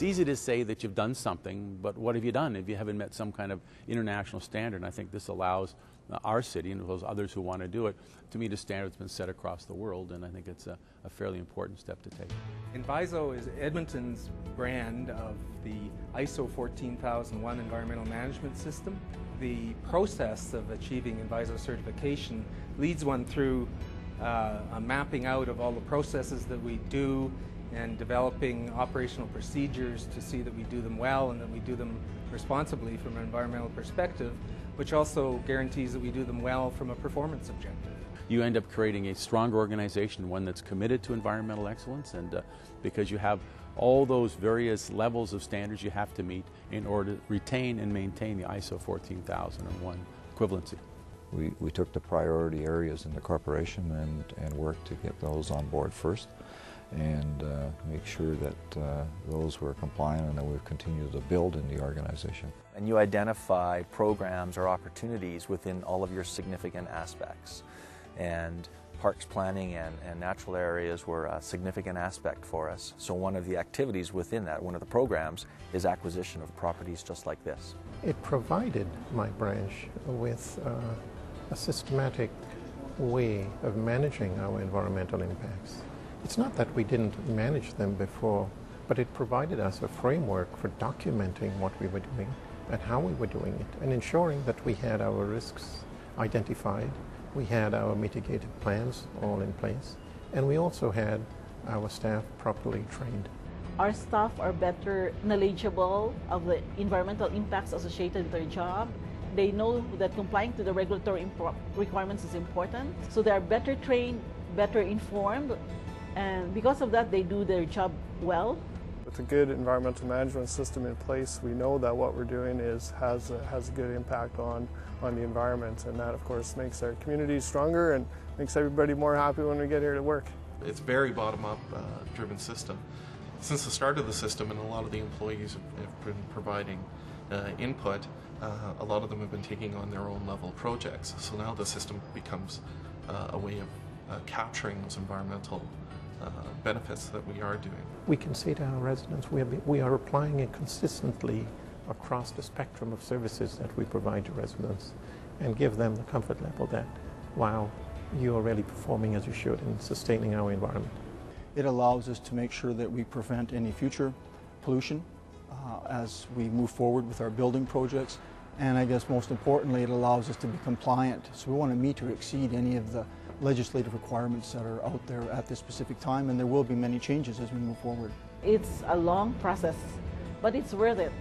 easy to say that you've done something, but what have you done if you haven't met some kind of international standard? And I think this allows our city and those others who want to do it to meet a standard that's been set across the world, and I think it's a fairly important step to take. Enviso is Edmonton's brand of the ISO 14001 environmental management system. The process of achieving Enviso certification leads one through a mapping out of all the processes that we do and developing operational procedures to see that we do them well and that we do them responsibly from an environmental perspective, which also guarantees that we do them well from a performance objective. You end up creating a stronger organization, one that's committed to environmental excellence, and because you have all those various levels of standards you have to meet in order to retain and maintain the ISO 14001 equivalency. We took the priority areas in the corporation and worked to get those on board first and make sure that those were compliant and that we've continued to build in the organization. And you identify programs or opportunities within all of your significant aspects. And parks planning and natural areas were a significant aspect for us. So one of the activities within that, one of the programs, is acquisition of properties just like this. It provided my branch with a systematic way of managing our environmental impacts. It's not that we didn't manage them before, but it provided us a framework for documenting what we were doing and how we were doing it, and ensuring that we had our risks identified, we had our mitigated plans all in place, and we also had our staff properly trained. Our staff are better knowledgeable of the environmental impacts associated with their job. They know that complying to the regulatory requirements is important, so they are better trained, better informed, and because of that they do their job well. With a good environmental management system in place, we know that what we're doing has a good impact on the environment, and that of course makes our communities stronger and makes everybody more happy when we get here to work. It's very bottom-up driven system. Since the start of the system, and a lot of the employees have been providing input, a lot of them have been taking on their own level projects. So now the system becomes a way of capturing those environmental benefits that we are doing. We can say to our residents we are applying it consistently across the spectrum of services that we provide to residents, and give them the comfort level that, wow, you are really performing as you should in sustaining our environment. It allows us to make sure that we prevent any future pollution as we move forward with our building projects, and I guess most importantly it allows us to be compliant. So we want to meet or exceed any of the legislative requirements that are out there at this specific time, and there will be many changes as we move forward. It's a long process, but it's worth it.